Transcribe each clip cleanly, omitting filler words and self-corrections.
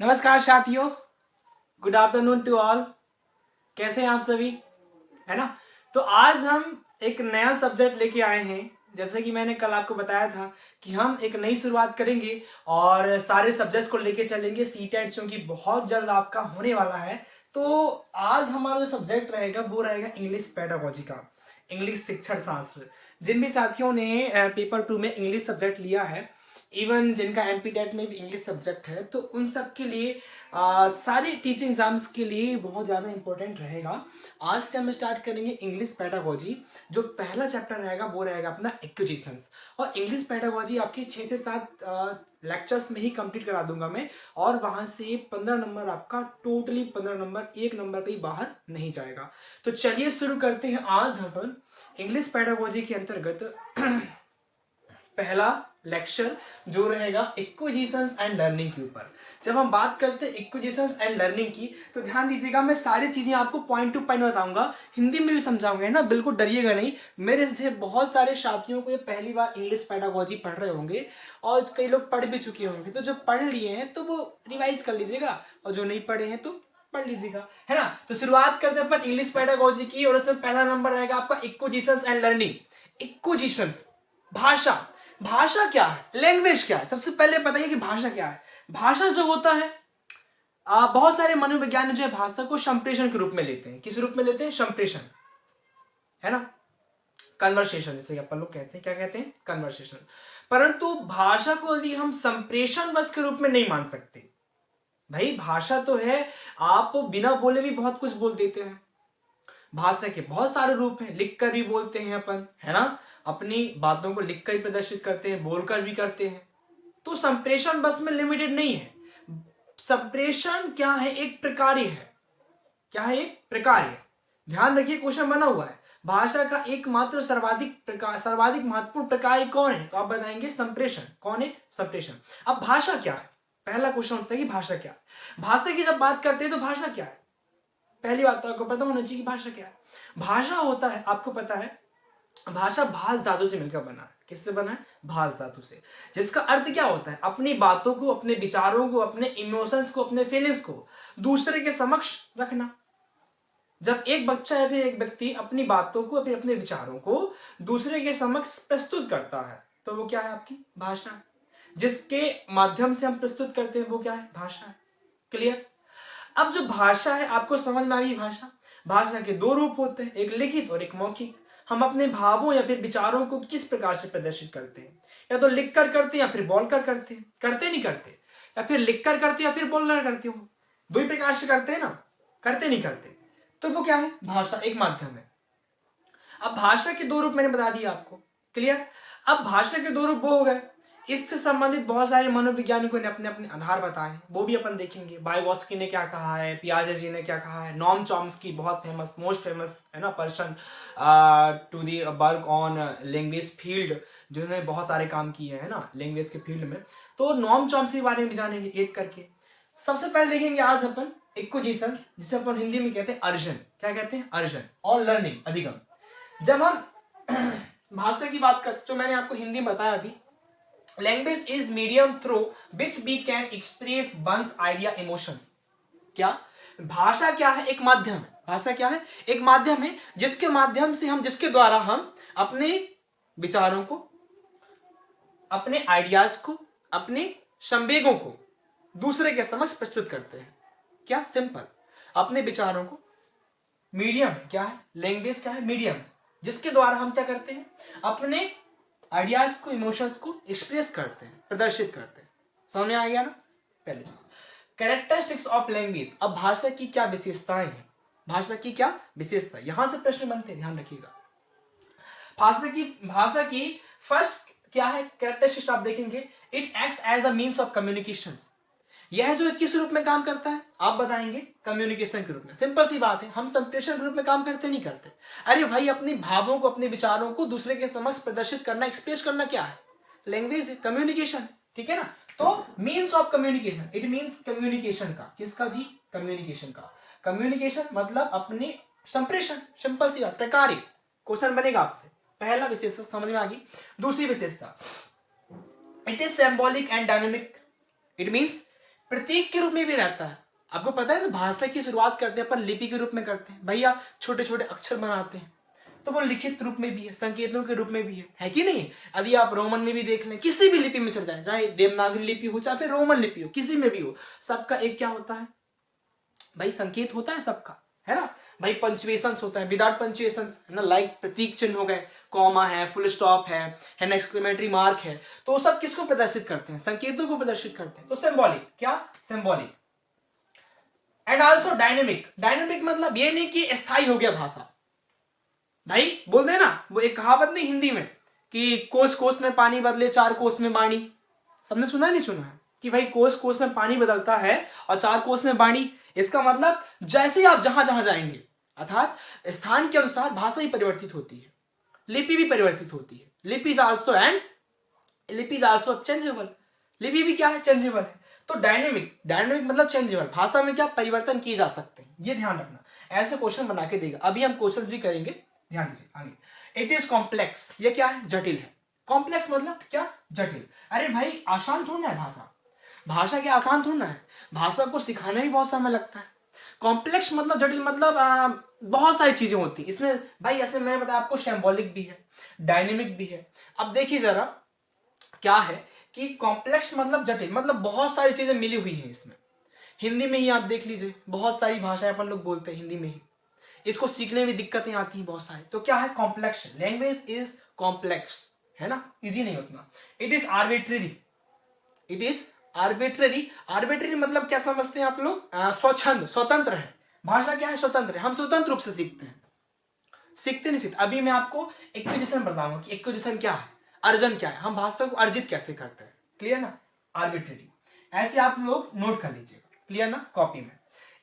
नमस्कार साथियों, good afternoon to all. कैसे हैं आप सभी, है ना। तो आज हम एक नया सब्जेक्ट लेके आए हैं। जैसे कि मैंने कल आपको बताया था कि हम एक नई शुरुआत करेंगे और सारे सब्जेक्ट्स को लेके चलेंगे। सीटेट चूंकि बहुत जल्द आपका होने वाला है, तो आज हमारा जो सब्जेक्ट रहेगा वो रहेगा इंग्लिश पेडागोजी का, इंग्लिश शिक्षण शास्त्र। जिन भी साथियों ने पेपर 2 में इंग्लिश सब्जेक्ट लिया है, इवन जिनका एमपी टेट में भी इंग्लिश सब्जेक्ट है, तो उन सब के लिए सारी टीचिंग एग्जाम्स के लिए बहुत ज़्यादा इंपॉर्टेंट रहेगा। आज से हम स्टार्ट करेंगे इंग्लिश पेडागोजी। जो पहला चैप्टर रहेगा वो रहेगा अपना एक्विजिशंस। और इंग्लिश पेडागोजी आपकी 6 से 7 लेक्चर्स में ही कंप्लीट करा दूंगा मैं, और वहां से 15 नंबर आपका, टोटली 15 नंबर, एक नंबर पे ही बाहर नहीं जाएगा। तो चलिए शुरू करते हैं आज अपन इंग्लिश पेडागोजी के अंतर्गत पहला लेक्चर जो रहेगा एक्विजिशंस एंड लर्निंग के ऊपर। जब हम बात करते हैं एक्विजिशंस एंड लर्निंग की, तो ध्यान दीजिएगा, मैं सारी चीजें आपको पॉइंट टू पॉइंट बताऊंगा, हिंदी में भी समझाऊंगा, है ना। बिल्कुल डरिएगा नहीं। मेरे से बहुत सारे साथियों को ये पहली बार इंग्लिश पेडागोजी पढ़ रहे होंगे, और कई लोग पढ़ भी चुके होंगे। तो जो पढ़ लिए हैं तो वो रिवाइज कर लीजिएगा, और जो नहीं पढ़े हैं तो पढ़ लीजिएगा, है ना। तो शुरुआत करते हैं अपन इंग्लिश पेडागोजी की, और उसमें पहला नंबर रहेगा आपका एक्विजिशंस एंड लर्निंग। एक्विजिशंस, भाषा। भाषा क्या है, लैंग्वेज क्या है, सबसे पहले बताइए कि भाषा क्या है। भाषा जो होता है, बहुत सारे मनोविज्ञानी जो है भाषा को संप्रेषण के रूप में लेते हैं। किस रूप में लेते हैं? संप्रेषण, है ना, कन्वर्सेशन, जैसे अपन लोग कहते हैं, क्या कहते हैं? कन्वर्सेशन। परंतु भाषा को यदि हम संप्रेषण बस के रूप में नहीं मान सकते। भाई भाषा तो है, आप बिना बोले भी बहुत कुछ बोल देते हैं। भाषा के बहुत सारे रूप हैं, लिखकर भी बोलते हैं अपन, है ना, अपनी बातों को लिखकर भी प्रदर्शित करते हैं, बोलकर भी करते हैं। तो संप्रेषण बस में लिमिटेड नहीं है। संप्रेषण क्या है? एक प्रकार्य है। क्या है? एक प्रकार्य। ध्यान रखिए, क्वेश्चन बना हुआ है, भाषा का एकमात्र सर्वाधिक महत्वपूर्ण प्रकार कौन है? तो आप बताएंगे संप्रेषण। कौन है? संप्रेषण। अब भाषा क्या है? पहला क्वेश्चन होता है कि भाषा क्या है। भाषा की जब बात करते हैं तो भाषा क्या है? पहली बात तो आपको पता होना चाहिए कि भाषा क्या है। भाषा होता है, आपको पता है, भाषा भाष धातु से मिलकर बना है। किससे बना है? भाष धातु से। जिसका अर्थ क्या होता है? अपनी बातों को, अपने विचारों को, अपने इमोशंस को, अपने फीलिंग्स को दूसरे के समक्ष रखना। जब एक बच्चा या फिर एक व्यक्ति अपनी बातों को, फिर अपने विचारों को दूसरे के समक्ष प्रस्तुत करता है, तो वो क्या है? आपकी भाषा है। जिसके माध्यम से हम प्रस्तुत करते हैं वो क्या है? भाषा है। क्लियर? अब जो भाषा है, आपको समझ में आ गई भाषा। भाषा के दो रूप होते हैं, एक लिखित और एक मौखिक। हम अपने भावों या फिर विचारों को किस प्रकार से प्रदर्शित करते हैं? या तो लिख कर करते हैं या फिर बोल कर करते हैं। करते नहीं करते? या फिर लिख कर करते या फिर बोल कर करते हो? दो ही प्रकार से करते हैं ना, करते नहीं करते। तो वो क्या है? भाषा एक माध्यम है। अब भाषा के दो रूप मैंने बता दिया आपको। क्लियर? अब भाषा के दो रूप वो हो गए। इससे संबंधित बहुत सारे मनोवैज्ञानिकों ने अपने अपने आधार बताए, वो भी अपन देखेंगे। वाइगोत्स्की ने क्या कहा है, पियाजे जी ने क्या कहा है, नॉम चॉम्स्की बहुत फेमस, मोस्ट फेमस, है ना, person to the work on language field, जिन्होंने बहुत सारे काम किए हैं ना लैंग्वेज के फील्ड में। तो नॉम चॉम्स्की के बारे में भी जानेंगे एक करके। सबसे पहले देखेंगे आज अपन एक्विजिशंस, जिसे अपन हिंदी में कहते हैं अर्जन। क्या कहते हैं? अर्जन। और लर्निंग, अधिगम। जब हम भाषा की बात करते, जो मैंने आपको हिंदी में बताया अभी, language is medium through which we can express one's idea emotions. क्या? भाषा क्या है? एक माध्यम है। भाषा क्या है? एक माध्यम है, जिसके माध्यम से हम, जिसके द्वारा हम अपने विचारों को, अपने आइडियाज को, अपने संवेगों को दूसरे के समक्ष प्रस्तुत करते हैं। क्या? सिंपल। अपने विचारों को, मीडियम है। क्या है? लैंग्वेज क्या है? मीडियम है, जिसके द्वारा हम क्या करते हैं? अपने आइडियाज को, इमोशंस को एक्सप्रेस करते हैं, प्रदर्शित करते हैं। समझ में आ गया ना? पहले चीज, कैरेक्टरिस्टिक्स ऑफ लैंग्वेज। अब भाषा की क्या विशेषताएं हैं? भाषा की क्या विशेषता? यहां से प्रश्न बनते हैं, ध्यान रखिएगा। भाषा की फर्स्ट क्या है कैरेक्टरिस्टिक्स? आप देखेंगे, it acts as a means of communication. यह जो किस रूप में काम करता है? आप बताएंगे कम्युनिकेशन के रूप में। सिंपल सी बात है, हम संप्रेषण के रूप में काम करते नहीं करते? अरे भाई, अपने भावों को, अपने विचारों को दूसरे के समक्ष प्रदर्शित करना, एक्सप्रेस करना क्या है? लैंग्वेज है, कम्युनिकेशन। ठीक है ना? तो means of communication, it means communication का। किसका जी? कम्युनिकेशन का। कम्युनिकेशन मतलब अपने संप्रेषण। सिंपल सी बात, प्रकार्य। क्वेश्चन बनेगा आपसे। पहला विशेषता समझ में आ गई। दूसरी विशेषता, it is symbolic and dynamic. It means प्रतीक के रूप में भी रहता है। आपको पता है ना, भाषा की शुरुआत करते हैं अपन लिपि के रूप में करते हैं भैया, छोटे छोटे अक्षर बनाते हैं, तो वो लिखित रूप में भी है, संकेतों के रूप में भी है कि नहीं। यदि आप रोमन में भी देख लें, किसी भी लिपि में चल जाए, चाहे देवनागरी लिपि हो चाहे फिर रोमन लिपि हो, किसी में भी हो, सबका एक क्या होता है भाई, संकेत होता है सबका, है ना भाई। पंचुएशन होता है, विदाउट पंचुएशन है ना, लाइक प्रतीक चिन्ह हो गए, कॉमा है, फुल स्टॉप है ना, एक्सक्लेमेटरी मार्क है, तो सब किसको प्रदर्शित करते हैं, संकेतों को प्रदर्शित करते हैं। तो सिंबॉलिक, क्या symbolic. And also dynamic. Dynamic मतलब ये नहीं कि स्थायी हो गया भाषा, भाई बोलते हैं ना वो एक कहावत नहीं हिंदी में कि कोस कोस में पानी बदले चार कोस में बाणी। सबने सुना नहीं सुना है कि भाई कोस कोस में पानी बदलता है और चार कोस में बाणी। इसका मतलब जैसे ही आप जहां जहां जाएंगे, अर्थात स्थान के अनुसार भाषा ही परिवर्तित होती है, लिपि भी परिवर्तित होती है। लिपि इज आल्सो चेंजेबल। लिपि भी क्या है, चेंजेबल है। तो डायनेमिक, डायनेमिक मतलब चेंजेबल, भाषा में क्या परिवर्तन किए जा सकते हैं, ये ध्यान रखना। ऐसे क्वेश्चन बना के देगा, अभी हम क्वेश्चंस भी करेंगे, ध्यान दीजिए आगे। इट इज कॉम्प्लेक्स, ये क्या है, जटिल है। कॉम्प्लेक्स मतलब क्या, जटिल। अरे भाई आसान थोड़ा है भाषा, भाषा क्या आसान थोड़ा है, भाषा को सिखाने में बहुत समय लगता है। कॉम्प्लेक्स मतलब जटिल, मतलब बहुत सारी चीजें होती है इसमें भाई। ऐसे मैंने बताया आपको, सिंबॉलिक भी है, डायनेमिक भी है। अब देखिए जरा क्या है कि कॉम्प्लेक्स मतलब जटिल, मतलब बहुत सारी चीजें मिली हुई हैं इसमें। हिंदी में ही आप देख लीजिए, बहुत सारी भाषाएं अपन लोग बोलते हैं हिंदी में ही, इसको सीखने में दिक्कतें आती हैं बहुत सारी। तो क्या है, कॉम्प्लेक्स। लैंग्वेज इज कॉम्प्लेक्स, है ना, इजी नहीं उतना। It is arbitrary, it is arbitrary. Arbitrary मतलब क्या समझते हैं आप लोग, स्वच्छंद, स्वतंत्र है। भाषा क्या है, स्वतंत्र है, हम स्वतंत्र रूप से सीखते हैं, सीखते नहीं सीखते। अभी मैं आपको एक्विजिशन बताऊंगा कि एक्विजिशन क्या है, अर्जन क्या है, हम भाषा को अर्जित कैसे करते हैं। क्लियर ना, आर्बिट्रेरी। ऐसे आप लोग नोट कर लीजिएगा, क्लियर ना, कॉपी में।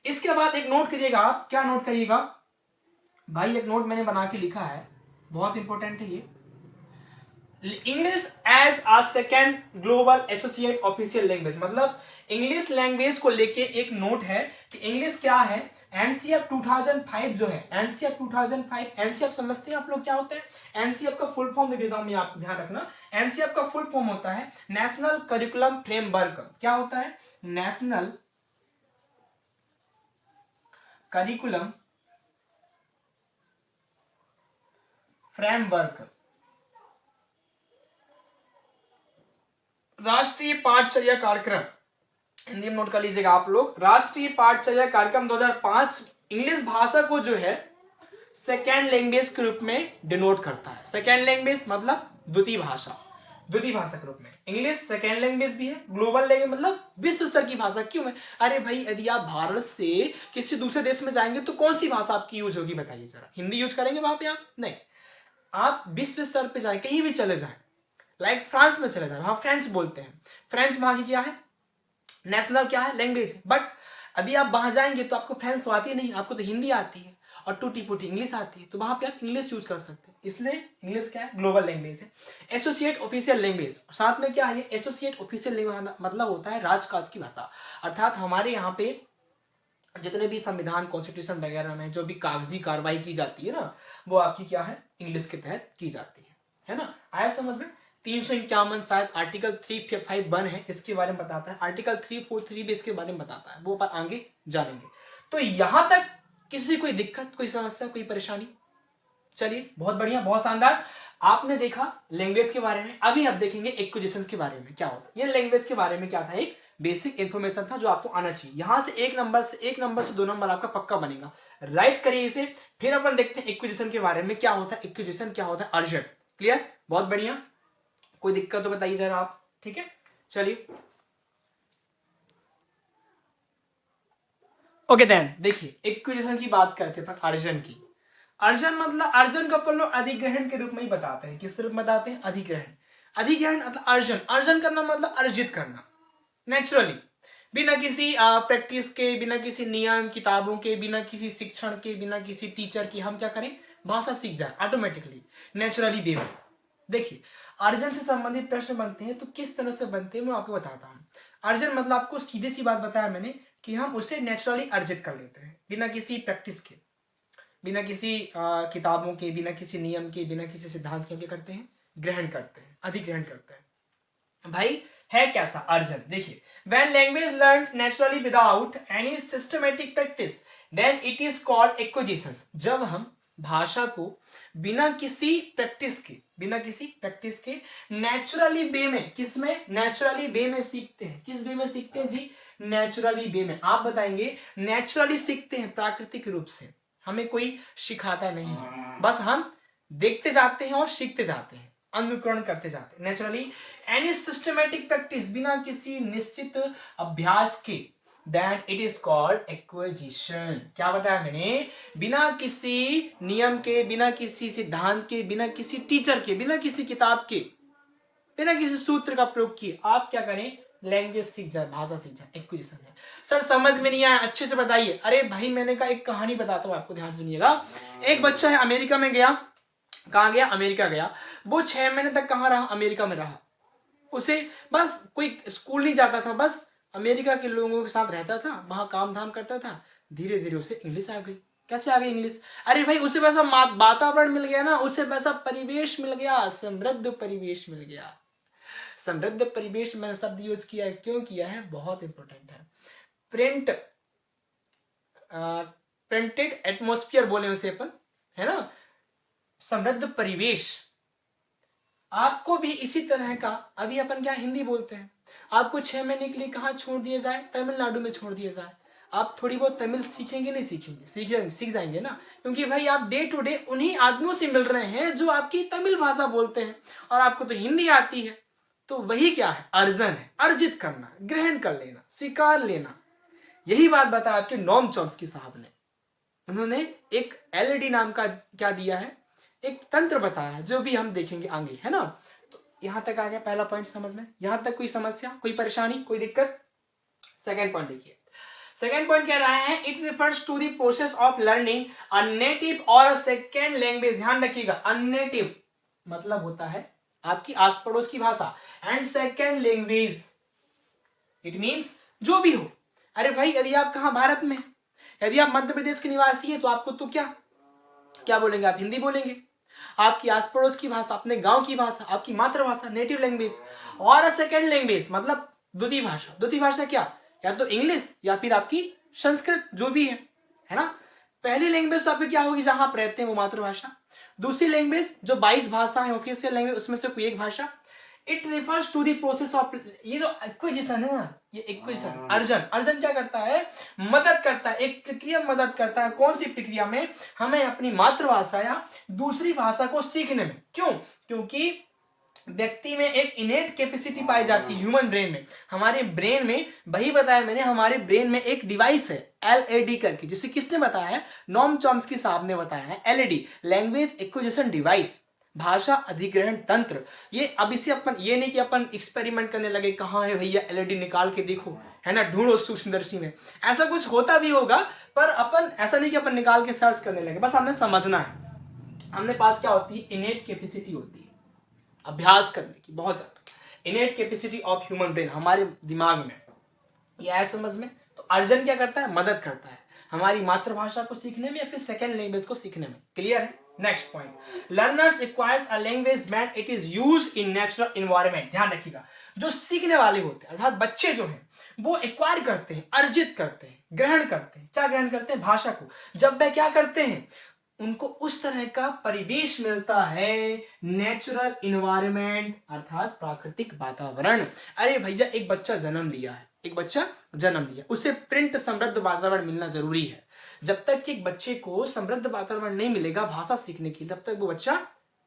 इसके बाद एक नोट करिएगा आप, क्या नोट करिएगा भाई, एक नोट मैंने बना के लिखा है, बहुत इंपॉर्टेंट है ये। English as a second global associate official language, मतलब इंग्लिश लैंग्वेज को लेके एक नोट है कि इंग्लिश क्या है। एनसीएफ 2005 जो है, एनसीएफ 2005, एनसीएफ समझते हैं आप लोग क्या होता है। एनसीएफ का फुल फॉर्म लिख देता हूं मैं, आप ध्यान रखना। एनसीएफ का फुल फॉर्म होता है नेशनल करिकुलम फ्रेमवर्क। क्या होता है, नेशनल करिकुलम फ्रेमवर्क, राष्ट्रीय पाठचर्या कार्यक्रम। हिंदी में नोट कर लीजिएगा आप लोग, राष्ट्रीय पाठचर्या कार्यक्रम 2005 इंग्लिश भाषा को जो है सेकेंड लैंग्वेज के रूप में डिनोट करता है। सेकेंड लैंग्वेज मतलब द्वितीय भाषा, द्वितीय भाषा के रूप में इंग्लिश सेकेंड लैंग्वेज भी है। ग्लोबल लैंग्वेज मतलब विश्व स्तर की भाषा। क्यों है, अरे भाई यदि आप भारत से किसी दूसरे देश में जाएंगे तो कौन सी भाषा आपकी यूज होगी बताइए जरा, हिंदी यूज करेंगे वहां पे आप, नहीं। आप विश्व स्तर पे जाए, कहीं भी चले जाए, लाइक फ्रांस में चले जाए, वहां फ्रेंच बोलते हैं, फ्रेंच वहां की क्या है, नेशनल क्या है, लैंग्वेज। बट अभी आप वहां जाएंगे तो आपको फ्रेंच तो आती नहीं, आपको तो हिंदी आती है और टूटी फूटी इंग्लिश आती है, तो वहां पे आप इंग्लिश यूज कर सकते हैं। इसलिए इंग्लिश क्या है, ग्लोबल लैंग्वेज है। एसोसिएट ऑफिशियल लैंग्वेज, साथ में क्या है, एसोसिएट ऑफिशियल लैंग्वेज मतलब होता है राजकाज की भाषा। अर्थात हमारे यहाँ पे जितने भी संविधान, कॉन्स्टिट्यूशन वगैरह में जो भी कागजी कार्रवाई की जाती है ना, वो आपकी क्या है, इंग्लिश के तहत की जाती है ना। आया समझ में। 351 शायद आर्टिकल 351 है, इसके बारे में बताता है। आर्टिकल 343 भी इसके बारे में बताता है, वो पर आगे जानेंगे। तो यहां तक किसी कोई दिक्कत, कोई समस्या, कोई परेशानी? चलिए बहुत बढ़िया, बहुत शानदार। आपने देखा लैंग्वेज के बारे में, अभी आप देखेंगे एक्विजिशन के बारे में क्या होता है। ये लैंग्वेज के बारे में क्या था, एक बेसिक इंफॉर्मेशन था जो आपको आना चाहिए। यहां से एक नंबर से 2 नंबर आपका पक्का बनेगा। राइट करिए इसे। फिर अपन देखते हैं एक्विजिशन के बारे में क्या होता है, एक्विजिशन क्या होता है, अर्जेंट। क्लियर, बहुत बढ़िया। कोई दिक्कत तो बताइए जरा आप, ठीक है। चलिए ओके देन, देखिए एक्विजिशन की बात करते हैं अर्जन की। अर्जन मतलब, अर्जन को अपन लोग अधिग्रहण के रूप में ही बताते हैं। किस रूप में बताते हैं, अधिग्रहण। अधिग्रहण मतलब अर्जन, अर्जन करना मतलब अर्जित करना, नेचुरली, बिना किसी प्रैक्टिस के, बिना किसी नियम, किताबों के, बिना किसी शिक्षण के, बिना किसी टीचर की हम क्या करें, भाषा सीख जाए ऑटोमेटिकली, नेचुरली वे में। देखिए अर्जन से संबंधित प्रश्न बनते हैं तो किस तरह से बनते हैं मैं आपको बताता हूँ। अर्जन मतलब आपको सीधी सी बात बताया मैंने कि हम उसे नेचुरली अर्जित कर लेते हैं, बिना किसी प्रैक्टिस के, बिना किसी किताबों के, बिना किसी नियम के, बिना किसी सिद्धांत के हम क्या करते हैं, ग्रहण करते हैं, अधिग्रहण करते हैं। भाई है कैसा अर्जन। देखिए, when language learned naturally without any systematic practice then it is called acquisition. जब हम भाषा को बिना किसी प्रैक्टिस के नेचुरली वे में, किसमें, नेचुरली वे में सीखते हैं। किस वे में सीखते हैं जी? नेचुरली वे में। आप बताएंगे नेचुरली सीखते हैं, प्राकृतिक रूप से, हमें कोई सिखाता नहीं है, बस हम देखते जाते हैं और सीखते जाते हैं, अनुकरण करते जाते हैं। नेचुरली एनी सिस्टमेटिक प्रैक्टिस, बिना किसी निश्चित अभ्यास के, then it is called acquisition। क्या बताया मैंने? बिना किसी नियम के, बिना किसी सिद्धांत के, बिना किसी टीचर के, बिना किसी किताब के, बिना किसी सूत्र का प्रयोग किए आप क्या करें? लैंग्वेज सीख जाए, भाषा सीख जाए, एक्विजिशन है। सर समझ में नहीं आया, अच्छे से बताइए। अरे भाई मैंने कहा एक कहानी बताता हूँ आपको, ध्यान सुनिएगा। एक बच्चा है, अमेरिका में गया। कहाँ गया? अमेरिका गया। वो 6 महीने तक कहाँ रहा? अमेरिका में रहा। उसे बस कोई स्कूल नहीं जाता था, बस अमेरिका के लोगों के साथ रहता था, वहां काम धाम करता था। धीरे धीरे उसे इंग्लिश आ गई। कैसे आ गई इंग्लिश? अरे भाई उसे वैसा वातावरण मिल गया ना, उसे वैसा परिवेश मिल गया, समृद्ध परिवेश मिल गया। समृद्ध परिवेश मैंने शब्द यूज किया है, क्यों किया है? बहुत इंपॉर्टेंट है। प्रिंटेड एटमोस्फियर बोले उसे अपन, है ना, समृद्ध परिवेश। आपको भी इसी तरह का, अभी अपन क्या हिंदी बोलते हैं, आपको 6 महीने के लिए कहाँ छोड़ दिया जाए? तमिलनाडु में छोड़ दिया जाए। आप थोड़ी बहुत तमिल सीखेंगे? नहीं सीखेंगे? सीख जाएंगे ना, क्योंकि भाई आप डे टू डे उन्हीं आदमियों से मिल रहे हैं जो आपकी तमिल भाषा बोलते हैं, और आपको तो हिंदी आती है। तो वही क्या है? अर्जन है, अर्जित करना, ग्रहण कर लेना, स्वीकार लेना। यही बात बताया आपके नोम चॉम्स्की साहब ने। उन्होंने एक एलईडी नाम का क्या दिया है, एक तंत्र बताया है, जो भी हम देखेंगे आगे, है ना। तो यहां तक आ गया पहला पॉइंट समझ में। यहां तक कोई समस्या, कोई परेशानी, कोई दिक्कत? सेकेंड पॉइंट देखिए। सेकेंड पॉइंट कह रहा है it refers to the process of learning a native और अ सेकेंड लैंग्वेज। ध्यान रखिएगा, अननेटिव मतलब होता है आपकी आस पड़ोस की भाषा, and second language it means जो भी हो। अरे भाई यदि आप कहां, भारत में, यदि आप मध्य प्रदेश के निवासी हैं तो आपको तो क्या बोलेंगे? आप हिंदी बोलेंगे। आपकी आस पड़ोस की भाषा, अपने गांव की भाषा, आपकी मातृभाषा, नेटिव लैंग्वेज, और सेकेंड लैंग्वेज मतलब द्वितीय भाषा। द्वितीय भाषा क्या? या तो इंग्लिश या फिर आपकी संस्कृत, जो भी है ना। पहली लैंग्वेज तो आपकी क्या होगी? जहां आप रहते हैं वो मातृभाषा। दूसरी लैंग्वेज जो 22 भाषा है ऑफिशियल लैंग्वेज, उसमें से कोई एक भाषा। It refers to the process of, ये जो एक्विजिशन है ना, ये एक्विजिशन, अर्जन क्या करता है? मदद करता है, एक प्रक्रिया मदद करता है। कौन सी प्रक्रिया में? हमें अपनी मातृभाषा या दूसरी भाषा को सीखने में। क्यों? क्योंकि व्यक्ति में एक इनेट कैपेसिटी पाई जाती है ह्यूमन ब्रेन में। हमारे ब्रेन में, वही बताया मैंने, हमारे ब्रेन में एक डिवाइस है एलएडी करके, जिसे किसने बताया है? नोम चॉम्स्की साहब ने बताया है। एलएडी, लैंग्वेज एक्विजिशन डिवाइस, भाषा अधिग्रहण तंत्र। ये अब इसे अपन, ये नहीं कि अपन एक्सपेरिमेंट करने लगे, कहाँ है भैया एलईडी, निकाल के देखो, है ना, ढूंढो सूक्ष्मदर्शी में। ऐसा कुछ होता भी होगा, पर अपन ऐसा नहीं कि अपन निकाल के सर्च करने लगे, बस हमने समझना है। हमने पास क्या होती है? इनेट कैपेसिटी होती है अभ्यास करने की, बहुत ज्यादा इनेट कैपेसिटी ऑफ ह्यूमन ब्रेन, हमारे दिमाग में। ये है समझ में? तो अर्जन क्या करता है? मदद करता है हमारी मातृभाषा को सीखने में या फिर सेकेंड लैंग्वेज को सीखने में। क्लियर है? Next point, learners acquires a language when it is used in natural environment. ध्यान रखिएगा, जो सीखने वाले होते हैं अर्थात बच्चे जो हैं, वो एक्वायर करते हैं, अर्जित करते हैं, ग्रहण करते हैं। क्या ग्रहण करते हैं? भाषा को। जब वे क्या करते हैं? उनको उस तरह का परिवेश मिलता है, नेचुरल इन्वायरमेंट अर्थात प्राकृतिक वातावरण। अरे भैया एक बच्चा जन्म लिया है, एक बच्चा जन्म लिया, उसे प्रिंट समृद्ध वातावरण मिलना जरूरी है। जब तक कि एक बच्चे को समृद्ध वातावरण नहीं मिलेगा भाषा सीखने की, तब तक वो बच्चा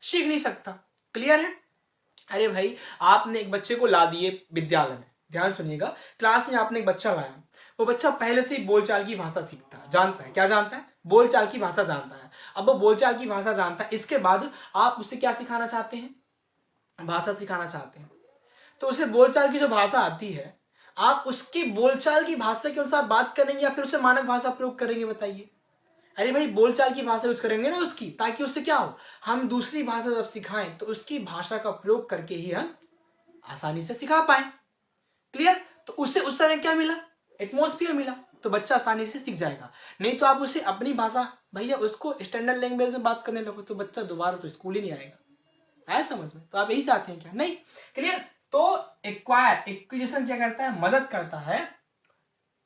सीख नहीं सकता। क्लियर है? अरे भाई आपने एक बच्चे को ला दिए विद्यालय में, ध्यान सुनिएगा, क्लास में आपने एक बच्चा लाया, वो बच्चा पहले से ही बोलचाल की भाषा सीखता है, जानता है। क्या जानता है? बोलचाल की भाषा जानता है। अब वो बोलचाल की भाषा जानता है, इसके बाद आप उसे क्या सिखाना चाहते हैं? भाषा सिखाना चाहते हैं। तो उसे बोलचाल की जो भाषा आती है, आप उसकी बोलचाल की भाषा के अनुसार बात करेंगे या फिर उसे मानक भाषा प्रयोग करेंगे? बताइए। अरे भाई बोलचाल की भाषा यूज करेंगे ना उसकी, ताकि उससे क्या हो, हम दूसरी भाषा जब सिखाएं तो उसकी भाषा का प्रयोग करके ही हम आसानी से सिखा पाए। क्लियर? तो उससे उस तरह क्या मिला? एटमोस्फियर मिला, तो बच्चा आसानी से सीख जाएगा। नहीं तो आप उसे अपनी भाषा, भैया उसको स्टैंडर्ड लैंग्वेज में बात करने लगो तो बच्चा दोबारा तो स्कूल ही नहीं आएगा। आया समझ में? तो आप यही चाहते हैं क्या? नहीं। क्लियर? तो एक्वायर एक्विजिशन क्या करता है, मदद करता है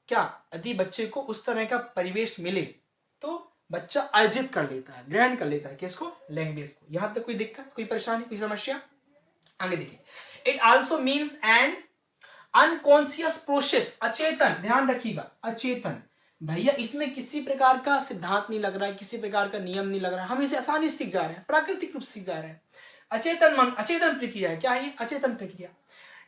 क्या, यदि बच्चे को उस तरह का परिवेश मिले तो बच्चा अर्जित कर लेता है, ग्रहण कर लेता है किसको, लैंग्वेज को। यहां तक कोई दिक्कत, कोई परेशानी, कोई समस्या? आगे देखिए, it also means N unconscious process, अचेतन, ध्यान रखिएगा अचेतन। भैया इसमें किसी प्रकार का सिद्धांत नहीं लग रहा है, किसी प्रकार का नियम नहीं लग रहा है, हम इसे आसानी से सीख जा रहे हैं, प्राकृतिक रूप से सीख जा रहे हैं। अचेतन मन, अचेतन प्रक्रिया है, क्या है ये, अचेतन प्रक्रिया।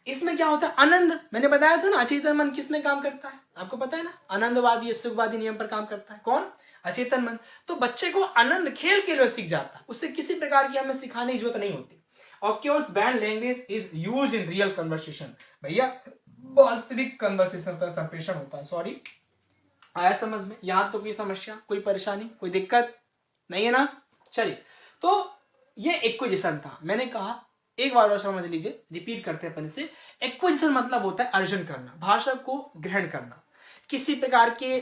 इसमें क्या होता है, आनंद, मैंने बताया था ना अचेतन मन किस में काम करता है, आपको पता है ना, आनंदवादी सुखवादी नियम पर काम करता है, कौन, अचेतन मन। तो बच्चे को आनंद खेल के लिए सीख जाता है, उससे किसी प्रकार की हमें सिखाने की जरूरत नहीं होती। Occurs when language is used in real conversation, भैया वास्तविक कन्वर्सेशन होता है, संप्रेषण होता है, सॉरी, आया समझ में? यहां तो कोई समस्या, कोई परेशानी, कोई दिक्कत नहीं है ना? चलिए, तो ये एक्विजिशन था, मैंने कहा एक बार और समझ लीजिए, रिपीट करते हैं अपन इसे। एक्विजिशन मतलब होता है अर्जन करना, भाषा को ग्रहण करना, किसी प्रकार के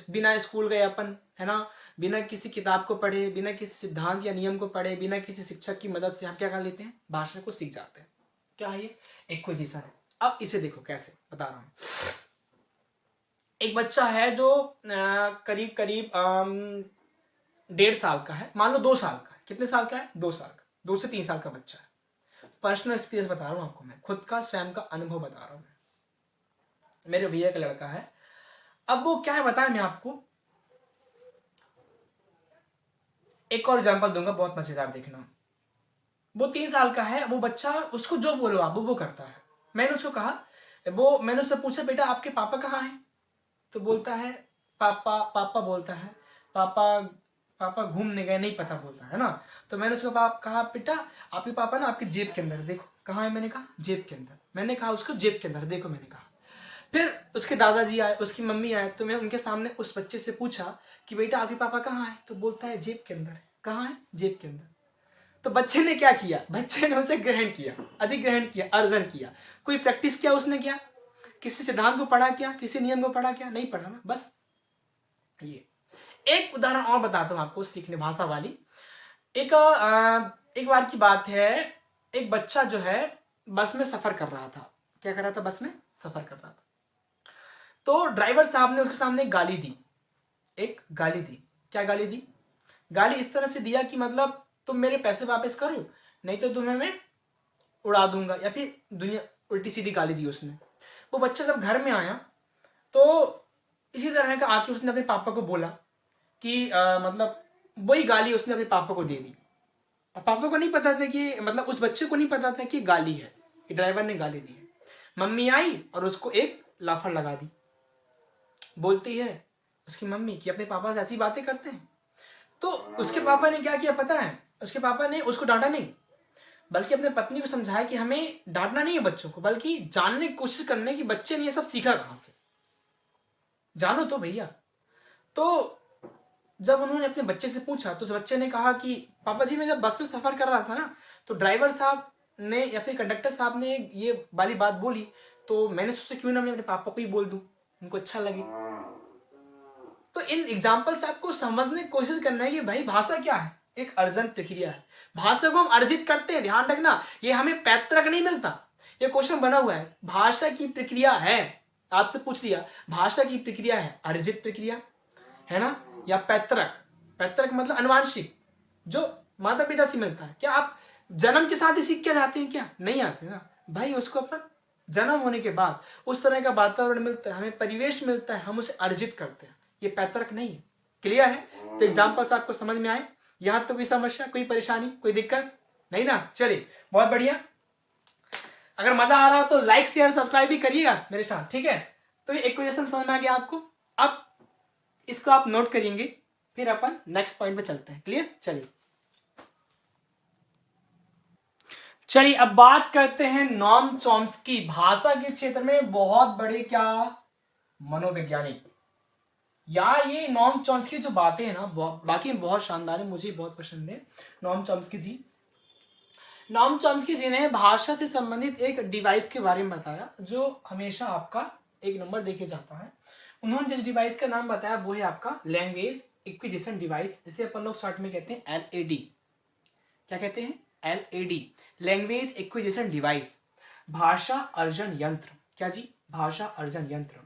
बिना स्कूल गए अपन, है ना, बिना किसी किताब को पढ़े, बिना किसी सिद्धांत या नियम को पढ़े, बिना किसी शिक्षक की मदद से हम क्या कर लेते हैं, भाषा को सीख जाते हैं। क्या है ये, एक्विजिशन है। अब इसे देखो कैसे, बता रहा हूं। एक बच्चा है जो करीब करीब 1.5 साल का है, मान लो 2 साल का है, कितने साल का है, 2 साल का, 2 से 3 साल का बच्चा है। पर्सनल एक्सपीरियंस बता रहा हूं आपको, मैं खुद का स्वयं का अनुभव बता रहा हूं। मेरे भैया का लड़का है, अब वो क्या है बताएं मैं आपको, एक और एग्जांपल दूंगा, बहुत मजेदार, देखना। वो 3 साल का है, वो बच्चा, उसको जो बोलो आप वो करता है। मैंने उसको कहा, मैंने उससे पूछा, बेटा आपके पापा कहाँ हैं? तो बोलता है पापा, पापा बोलता है पापा, पापा घूमने गए, नहीं पता बोलता है ना। तो मैंने उसको कहा, बेटा आपके पापा ना आपकी जेब के अंदर, देखो कहाँ है, मैंने कहा जेब के अंदर, मैंने कहा उसको जेब के अंदर देखो, मैंने कहा। फिर उसके दादाजी आए, उसकी मम्मी आए, तो मैं उनके सामने उस बच्चे से पूछा कि बेटा आपके पापा कहाँ है? तो बोलता है जेब के अंदर। कहाँ है? जेब के अंदर। तो बच्चे ने क्या किया, बच्चे ने उसे ग्रहण किया, अधिग्रहण किया, अर्जन किया। कोई प्रैक्टिस किया उसने, क्या किसी सिद्धांत को पढ़ा, क्या किसी नियम को पढ़ा, क्या नहीं पढ़ा ना, बस। ये एक उदाहरण और बताता हूं आपको सीखने भाषा वाली। एक बार की बात है, एक बच्चा जो है बस में सफर कर रहा था। क्या कर रहा था, बस में सफर कर रहा था। तो ड्राइवर साहब ने उसके सामने एक गाली दी, एक गाली दी। क्या गाली दी, गाली इस तरह से दिया कि मतलब तुम मेरे पैसे वापस करो, नहीं तो तुम्हें मैं उड़ा दूंगा, या फिर दुनिया, उल्टी सीधी गाली दी उसने। वो बच्चा जब घर में आया तो इसी तरह का आके उसने अपने पापा को बोला कि मतलब वही गाली उसने अपने पापा को दे दी। और पापा को नहीं पता था कि, मतलब उस बच्चे को नहीं पता था कि गाली है, कि ड्राइवर ने गाली दी है। मम्मी आई और उसको एक लाफड़ लगा दी। बोलती है उसकी मम्मी कि अपने पापा से ऐसी बातें करते हैं। तो उसके पापा ने क्या किया पता है, उसके पापा ने उसको डांटा नहीं, बल्कि अपने पत्नी को समझाया कि हमें डांटना नहीं है बच्चों को, बल्कि जानने की कोशिश करने की बच्चे ने ये सब सीखा कहां से, जानो तो भैया। तो जब उन्होंने अपने बच्चे से पूछा तो उस बच्चे ने कहा कि पापा जी मैं जब बस में सफर कर रहा था ना, तो ड्राइवर साहब ने या फिर कंडक्टर साहब ने ये वाली बात बोली, तो मैंने सोचा क्यों ना मैं अपने पापा को ही बोल दूं, उनको अच्छा लगे। तो इन एग्जाम्पल से आपको समझने की कोशिश करना है कि भाई भाषा क्या है, एक अर्जन प्रक्रिया है। भाषा को हम अर्जित करते हैं, ध्यान रखना, ये हमें पैतृक नहीं मिलता। ये क्वेश्चन बना हुआ है, भाषा की प्रक्रिया है, आपसे पूछ लिया भाषा की प्रक्रिया है अर्जित प्रक्रिया है ना, या पैतृक। पैतृक मतलब अनुवांशिक, जो माता पिता से मिलता है। क्या आप जन्म के साथ ही सीख के जाते हैं, क्या नहीं आते ना भाई, उसको अपन जन्म होने के बाद उस तरह का वातावरण मिलता है, हमें परिवेश मिलता है, हम उसे अर्जित करते हैं। ये पैतृक नहीं है। क्लियर है? तो एग्जाम्पल्स आपको समझ में आए? यहां तो कोई समस्या, कोई परेशानी, कोई दिक्कत नहीं ना? चलिए बहुत बढ़िया। अगर मजा आ रहा हो तो लाइक शेयर सब्सक्राइब भी करिएगा मेरे साथ, ठीक है? तो ये इक्वेशन समझ में आ गया आपको। अब इसको आप नोट करेंगे, फिर अपन नेक्स्ट पॉइंट पे चलते हैं। क्लियर? चलिए अब बात करते हैं नॉम चॉम्स्की, भाषा के क्षेत्र में बहुत बड़े क्या मनोवैज्ञानिक। यार ये नॉम चॉम्स्की जो बातें हैं ना, बाकी बहुत शानदार है, मुझे बहुत पसंद है नॉम चॉम्स्की जी। नॉम चॉम्स्की जी ने भाषा से संबंधित एक डिवाइस के बारे में बताया, जो हमेशा आपका एक नंबर देखे जाता है। उन्होंने जिस डिवाइस का नाम बताया वो है आपका लैंग्वेज एक्विजिशन डिवाइस, जिसे अपन लोग शॉर्ट में कहते हैं LAD। क्या कहते हैं? LAD, language acquisition device. भाषा अर्जन यंत्र। क्या जी? भाषा अर्जन यंत्र।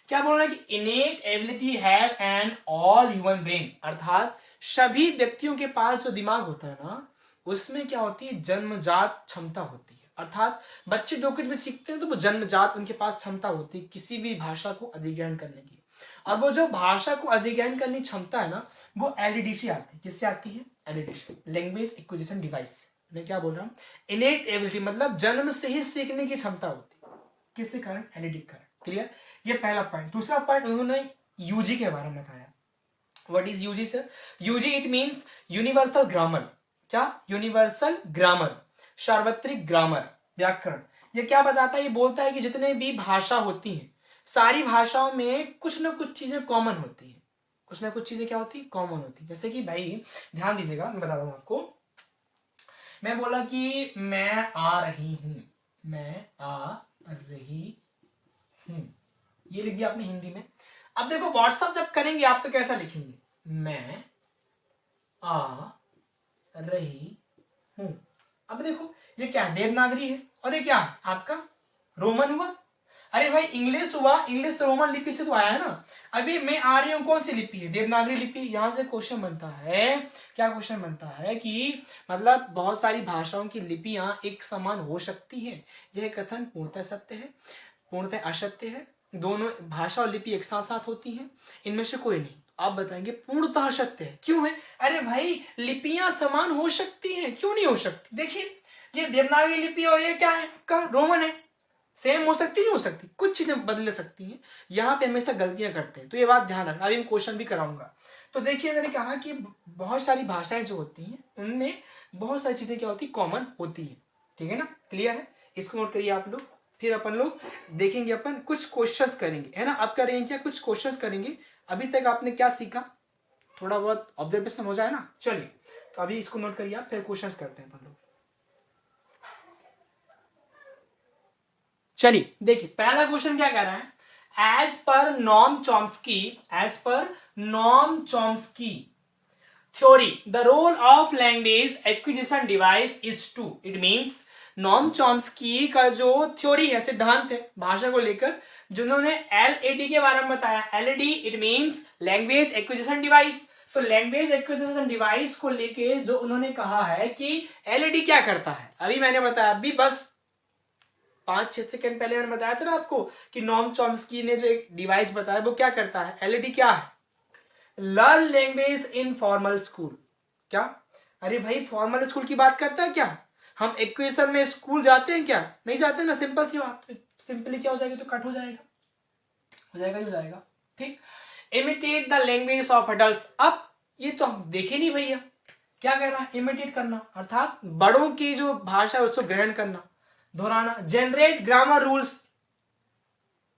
क्या बोल रहा है कि इनेट ability have an all human brain, अर्थात सभी व्यक्तियों के पास जो दिमाग होता है ना, उसमें क्या होती है? जन्मजात क्षमता होती है। अर्थात बच्चे जो कुछ भी सीखते हैं तो वो जन्मजात उनके पास क्षमता होती है किसी भी भाषा को अधिग्रहण करने की। और वो जो भाषा को अधिग्रहण करने की क्षमता है ना, वो एलईडी से आती है। किससे आती है? एलईडी से, लैंग्वेज एक्विजिशन डिवाइस। मैं क्या बोल रहा हूँ? इनेट एबिलिटी मतलब जन्म से ही सीखने की क्षमता होती है। किसके कारण? एलईडी के कारण। क्लियर? ये पहला पॉइंट। दूसरा पॉइंट उन्होंने यूजी के बारे में बताया। What is UG sir? UG it means universal grammar. क्या? यूनिवर्सल ग्रामर, सार्वत्रिक ग्रामर, व्याकरण। ये क्या बताता है? ये बोलता है कि जितने भी भाषा होती हैं, सारी भाषाओं में कुछ ना कुछ चीजें कॉमन होती है। कुछ ना कुछ चीजें क्या होती है? कॉमन होती है। जैसे कि भाई ध्यान दीजिएगा, मैं बता दूं आपको। मैं बोला कि मैं आ रही हूं, मैं आ रही हूं, ये लिख दिया आपने हिंदी में। अब देखो व्हाट्सएप जब करेंगे आप तो कैसा लिखेंगे? मैं आ रही हूं। अब देखो ये क्या है? देवनागरी है। और ये क्या है? आपका रोमन हुआ। अरे भाई इंग्लिश हुआ, इंग्लिश तो रोमन लिपि से तो आया है ना। अभी मैं आ रही हूं, कौन सी लिपि है? देवनागरी लिपि। यहां से क्वेश्चन बनता है, क्या क्वेश्चन बनता है कि मतलब बहुत सारी भाषाओं की लिपियां एक समान हो सकती है। यह कथन पूर्णतः सत्य है, पूर्णतः असत्य है। दोनों भाषा और लिपि एक साथ साथ होती हैं, इनमें से कोई नहीं। आप बताएंगे पूर्णतः सत्य है। क्यों है? अरे भाई लिपियां समान हो सकती हैं, क्यों नहीं हो सकती? देखिए ये देवनागरी लिपि और ये क्या है? आपका रोमन है। सेम हो सकती नहीं हो सकती? कुछ चीजें बदल सकती हैं। यहाँ पे हमेशा गलतियां करते हैं, तो ये बात ध्यान रखना। अभी मैं क्वेश्चन भी कराऊंगा। तो देखिए मैंने कहा कि बहुत सारी भाषाएं जो होती हैं उनमें बहुत सारी चीजें क्या होती है? कॉमन होती है। ठीक है ना? क्लियर है? इसको नोट करिए आप लोग। फिर अपन लोग देखेंगे, अपन कुछ क्वेश्चंस करेंगे, है ना? अब करेंगे क्या? कुछ क्वेश्चंस करेंगे। अभी तक आपने क्या सीखा? थोड़ा बहुत ऑब्जर्वेशन हो जाए ना। चलिए तो अभी इसको नोट करिए आप, फिर क्वेश्चंस करते हैं अपन लोग। चलिए देखिए पहला क्वेश्चन क्या कह रहा है? As per Noam Chomsky, as per Noam Chomsky theory the role of language acquisition device is to. It means Noam Chomsky का जो थ्योरी है, सिद्धांत है भाषा को लेकर, जिन्होंने एलएडी के बारे में बताया। LAD it means language acquisition device. तो लैंग्वेज एक्विजिशन डिवाइस को लेके जो उन्होंने कहा है कि एलएडी क्या करता है, अभी मैंने बताया, अभी बस 5-6 सेकंड पहले मैंने बताया था ना आपको कि नॉम चॉम्स्की ने जो एक डिवाइस बताया वो क्या करता है। एलईडी क्या है? Learn language in formal school. क्या? अरे भाई फॉर्मल स्कूल की बात करता है क्या? हम इक्वेशन में स्कूल जाते हैं क्या? नहीं जाते ना। सिंपल सी बात। सिंपली क्या हो जाएगी? तो कट हो जाएगा, हो जाएगा, हो जाएगा। ठीक। Imitate the language of adults. अब ये तो हम देखे नहीं भैया, क्या कह रहा है? इमिटेट करना अर्थात बड़ों की जो भाषा है उसको ग्रहण करना, दोहराना। Generate grammar rules,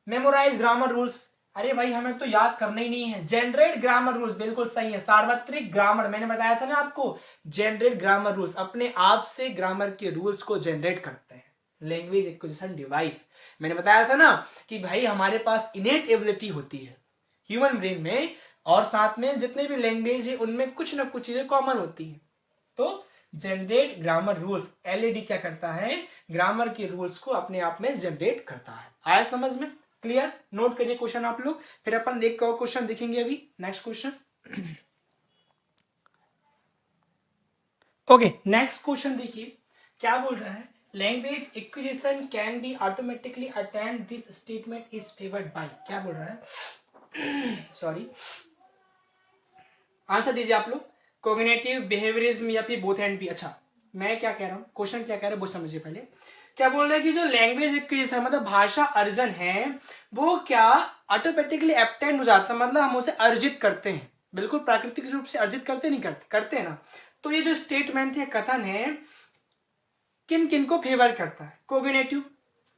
memorize grammar rules. अरे भाई हमें तो याद करना ही नहीं है। जनरेट ग्रामर रूल्स, बिल्कुल सही है। सार्वत्रिक ग्रामर, मैंने बताया था ना आपको, जनरेट ग्रामर रूल्स, अपने आप से ग्रामर के रूल्स को जनरेट करते हैं। लैंग्वेज एक्विजिशन डिवाइस, मैंने बताया था ना कि भाई हमारे पास इनेट एबिलिटी होती है ह्यूमन ब्रेन में, और साथ में जितने भी लैंग्वेज है उनमें कुछ ना कुछ चीजें कॉमन होती है। तो जनरेट ग्रामर रूल्स, एलईडी क्या करता है? ग्रामर के रूल्स को अपने आप में जनरेट करता है। आया समझ में? क्लियर? नोट करिए क्वेश्चन आप लोग, फिर अपन एक और क्वेश्चन देखेंगे। अभी next question. Okay next question देखिए क्या बोल रहा है। Language acquisition can be automatically attend, this statement is favoured by. क्या बोल रहा है? सॉरी, आंसर दीजिए आप लोग। कोग्निटिव, बिहेवियरिज्म या फिर बोथ एंड बी। अच्छा मैं क्या कह रहा हूँ, क्वेश्चन क्या कह रहा है वो समझिए पहले। क्या बोल रहा है कि जो लैंग्वेज एक्विजिशन मतलब भाषा अर्जन है वो क्या ऑटोमेटिकली एप्टेंड हो जाता है, मतलब हम उसे अर्जित करते हैं। बिल्कुल प्राकृतिक रूप से अर्जित करते नहीं करते? करते हैं ना। तो ये जो स्टेटमेंट है, कथन है, किन किन को फेवर करता है? कोग्निटिव,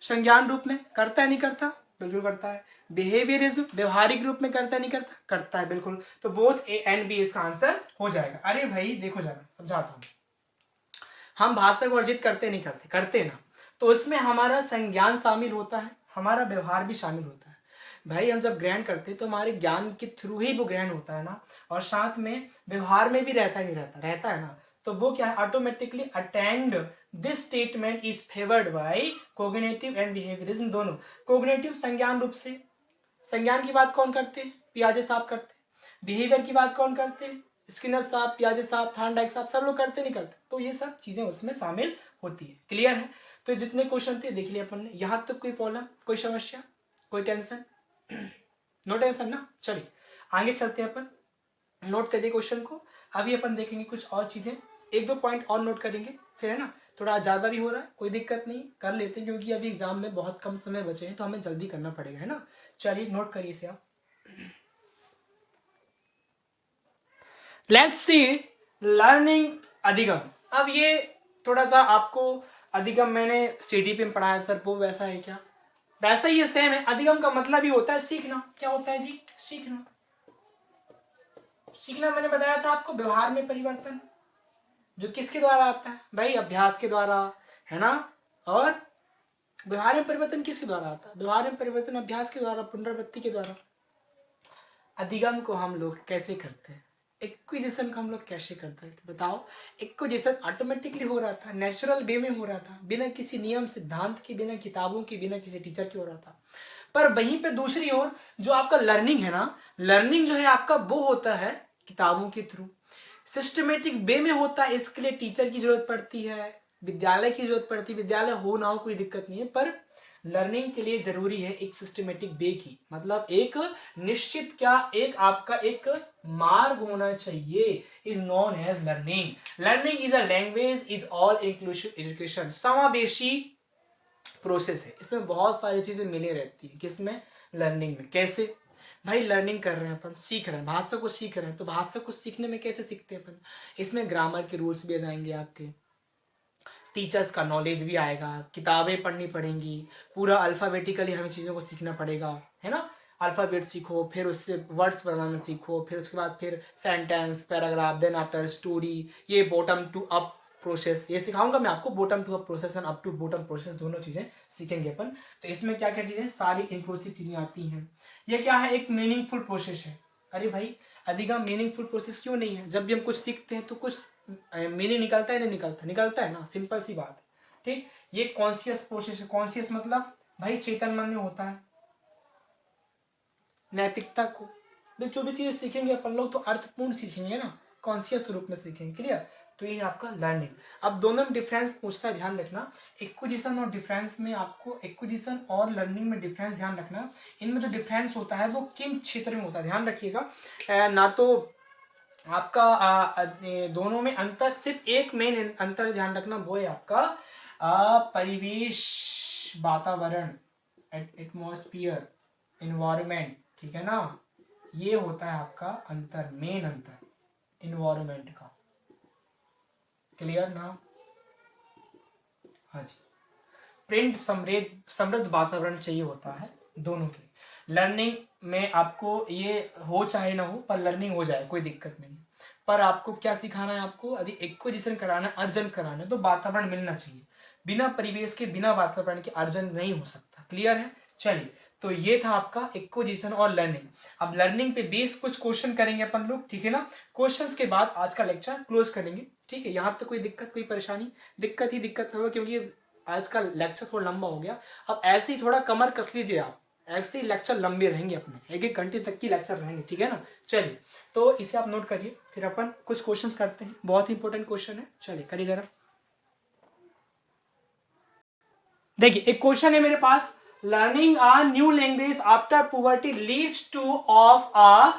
संज्ञान रूप में करता है नहीं करता? बिल्कुल करता है। बिहेवियरिज्म, व्यवहारिक रूप में करता है नहीं करता? करता है बिल्कुल। तो बोथ ए एंड बी इसका आंसर हो जाएगा। अरे भाई देखो जरा समझाता हूं, हम भाषा को अर्जित करते नहीं करते? करते हैं ना। तो उसमें हमारा संज्ञान शामिल होता है, हमारा व्यवहार भी शामिल होता है। भाई हम जब ग्रहण करते हैं तो हमारे ज्ञान के थ्रू ही वो ग्रहण होता है ना, और साथ में व्यवहार में भी रहता ही रहता है ना। तो वो क्या है, automatically attend this statement is favoured by cognitive and behaviourism दोनों। कोग्निटिव संज्ञान रूप से, संज्ञान की बात कौन करते हैं, पियाजे साहब करते हैं। बिहेवियर की बात कौन करते हैं, स्किनर साहब, पियाजे साहब, थॉर्नडाइक साहब, सब लोग करते नहीं करते। तो ये सब चीजें उसमें शामिल होती है। क्लियर है? तो जितने क्वेश्चन थे देख लिए अपन ने। यहां तक कोई प्रॉब्लम, कोई समस्या, कोई टेंशन? नो टेंशन ना। चलिए आगे चलते हैं अपन, नोट करिए क्वेश्चन को। अभी अपन देखेंगे कुछ और चीजें, एक दो पॉइंट और नोट करेंगे फिर, है ना। थोड़ा ज्यादा भी हो रहा है, कोई दिक्कत नहीं, कर लेते हैं क्योंकि अभी एग्जाम में बहुत कम समय बचे हैं तो हमें जल्दी करना पड़ेगा, है ना। चलिए नोट करिए इसे आप। लेट्स सी लर्निंग अधिगम। अब ये थोड़ा सा आपको अधिगम मैंने सीडीपी में पढ़ाया सर, वो वैसा है क्या? वैसा ही सेम है। अधिगम का मतलब ही होता है सीखना। क्या होता है जी? सीखना। सीखना मैंने बताया था आपको, व्यवहार में परिवर्तन जो किसके द्वारा आता है भाई? अभ्यास के द्वारा, है ना। और व्यवहार में परिवर्तन किसके द्वारा आता है? व्यवहार में परिवर्तन अभ्यास के द्वारा, पुनरावृत्ति के द्वारा। अधिगम को हम लोग कैसे करते हैं? एक्विजिशन को हम लोग कैसे करते हैं? तो बताओ। एक्विजिशन ऑटोमेटिकली हो रहा था, नेचुरल वे में हो रहा था, बिना किसी नियम सिद्धांत के, बिना किताबों के, बिना किसी टीचर के हो रहा था। पर वहीं पे दूसरी ओर जो आपका लर्निंग है ना, लर्निंग जो है आपका वो होता है किताबों के थ्रू, सिस्टमेटिक वे में होता है। इसके लिए टीचर की जरूरत पड़ती है, विद्यालय की जरूरत पड़ती है। विद्यालय हो ना हो कोई दिक्कत नहीं है, पर लर्निंग के लिए जरूरी है एक सिस्टमेटिक वे की, मतलब एक निश्चित क्या, एक आपका एक मार्ग होना चाहिए, is known as learning. Learning is a language, is all inclusive education, समावेशी प्रोसेस है। इसमें बहुत सारी चीजें मिली रहती है। किसमें? लर्निंग में। कैसे भाई? लर्निंग कर रहे हैं अपन, सीख रहे हैं, भाषा को सीख रहे हैं, तो भाषा को सीखने में कैसे सीखते हैं अपन? इसमें ग्रामर के रूल्स भी आ जाएंगे आपके, टीचर्स का नॉलेज भी आएगा, किताबें पढ़नी पड़ेंगी, पूरा अल्फाबेटिकली हमें चीज़ों को सीखना पड़ेगा, है ना। अल्फाबेट सीखो, फिर उससे वर्ड्स बनाना सीखो, फिर उसके बाद फिर sentence, paragraph, then after story, ये बॉटम टू अप प्रोसेस, ये सिखाऊंगा मैं आपको। Bottom to up process and up to bottom process, दोनों चीजें सीखेंगे अपन। तो इसमें क्या क्या चीजें, सारी इंक्लूसिव चीजें आती हैं। ये क्या है? एक मीनिंगफुल प्रोसेस है। अरे भाई अधिगम मीनिंगफुल प्रोसेस क्यों नहीं है? जब भी हम कुछ सीखते हैं तो कुछ मीनिंग निकलता है, नहीं निकलता? निकलता है ना, सिंपल सी बात है। ठीक, ये कॉन्शियस प्रोसेस है। कॉन्शियस मतलब भाई चेतन मन में होता है। नैतिकता को, जो भी चीज सीखेंगे अपन लोग तो अर्थपूर्ण सीखेंगे ना, कॉन्शियस रूप में सीखेंगे। क्लियर? तो ये आपका लर्निंग। अब दोनों में डिफरेंस पूछता है, ध्यान रखना। एक्विजिशन और डिफरेंस में आपको, एक्विजिशन और लर्निंग में डिफरेंस ध्यान रखना। इनमें जो डिफरेंस होता है वो किन क्षेत्र में होता है, ध्यान रखिएगा। ना तो आपका दोनों में अंतर, सिर्फ एक मेन अंतर ध्यान रखना, वो है आपका परिवेश, वातावरण, एटमॉस्फियर, इन्वायरमेंट, ठीक है ना। ये होता है आपका अंतर, मेन अंतर इन्वायरमेंट का। क्लियर ना? हाँ जी। प्रिंट समृद्ध वातावरण चाहिए होता है दोनों के। लर्निंग में आपको ये हो चाहे ना हो, पर लर्निंग हो जाए कोई दिक्कत नहीं। पर आपको क्या सिखाना है? आपको यदि एक्विजिशन कराना है, अर्जन कराना है, तो वातावरण मिलना चाहिए। बिना परिवेश के, बिना वातावरण के अर्जन नहीं हो सकता। क्लियर है? चलिए, तो ये था आपका एक्विजिशन और लर्निंग। अब लर्निंग पे बेस कुछ क्वेश्चन करेंगे अपन लोग, ठीक है ना। क्वेश्चंस के बाद आज का लेक्चर क्लोज करेंगे, ठीक है। यहाँ तक कोई दिक्कत, कोई परेशानी? दिक्कत ही दिक्कत होगा क्योंकि आज का लेक्चर थोड़ा लंबा हो गया। अब ऐसे ही थोड़ा कमर कस लीजिए आप, ऐसे ही लेक्चर लंबे रहेंगे अपने, 1-1 घंटे तक की लेक्चर रहेंगे, ठीक है ना। चलिए, तो इसे आप नोट करिए, फिर अपन कुछ क्वेश्चंस करते हैं। बहुत इंपॉर्टेंट क्वेश्चन है, चलिए करिए जरा। देखिए एक क्वेश्चन है मेरे पास, learning a new language after puberty leads to of a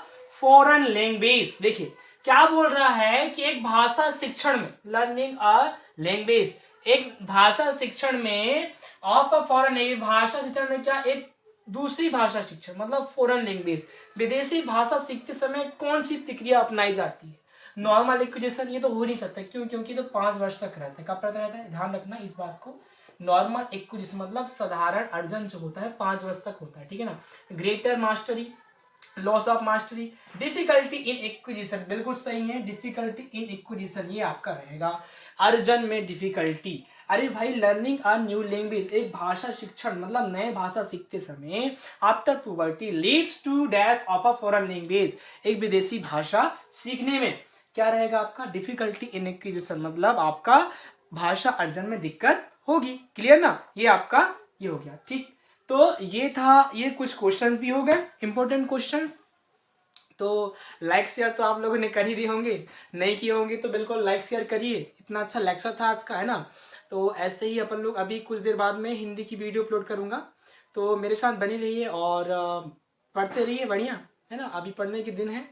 foreign language. देखिए क्या बोल रहा है कि एक भाषा शिक्षण में, लर्निंग अ लैंग्वेज, एक भाषा शिक्षण में, ऑफ अ फॉरेन लैंग्वेज, भाषा शिक्षण में क्या, एक दूसरी भाषा शिक्षण मतलब फॉरेन लैंग्वेज, विदेशी भाषा सीखते समय कौन सी प्रक्रिया अपनाई जाती है? नॉर्मल एक्विजिशन, ये तो हो नहीं सकता। क्यों? क्योंकि तो 5 वर्ष तक रहता है। कब तक रहता है? ध्यान रखना इस बात को। नॉर्मल एक्विजिशन मतलब साधारण अर्जन जो होता है 5 वर्ष तक होता है, ठीक है ना। Greater mastery, loss of mastery, difficulty in acquisition, बिल्कुल सही है, डिफिकल्टी इन एक्विजिशन ये आपका रहेगा, अर्जन में डिफिकल्टी। अरे भाई लर्निंग अ न्यू लैंग्वेज, एक भाषा शिक्षण मतलब नए भाषा सीखते समय after puberty leads to dash of a foreign language, एक विदेशी भाषा सीखने में क्या रहेगा आपका, डिफिकल्टी इन एक्विजिशन, मतलब आपका भाषा अर्जन में दिक्कत होगी। क्लियर ना, ये आपका ये हो गया। ठीक, तो ये था, ये कुछ क्वेश्चंस भी हो गए इंपॉर्टेंट क्वेश्चंस। तो लाइक शेयर तो आप लोगों ने कर ही दिए होंगे, नहीं किए होंगे तो बिल्कुल लाइक शेयर करिए। इतना अच्छा लेक्चर था आज का, है ना। तो ऐसे ही अपन लोग अभी कुछ देर बाद में हिंदी की वीडियो अपलोड करूंगा, तो मेरे साथ बनी रहिए और पढ़ते रहिए, बढ़िया है ना। अभी पढ़ने के दिन है,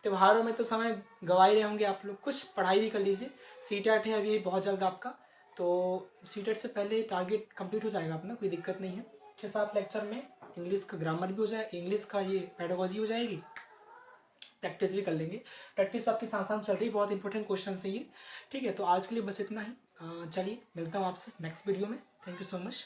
त्योहारों में तो समय गवा ही रहे होंगे आप लोग, कुछ पढ़ाई भी कर लीजिए। सीटेट है अभी बहुत जल्द आपका, तो सीटेट से पहले टारगेट कंप्लीट हो जाएगा अपना, कोई दिक्कत नहीं है। 6-7 लेक्चर में इंग्लिश का ग्रामर भी हो जाए, इंग्लिश का ये पेडागोजी हो जाएगी, प्रैक्टिस भी कर लेंगे। प्रैक्टिस तो आपकी साथ साथ चल रही है, बहुत इंपॉर्टेंट क्वेश्चन है ये। ठीक है, तो आज के लिए बस इतना ही। चलिए मिलता हूँ आपसे नेक्स्ट वीडियो में। Thank you so much.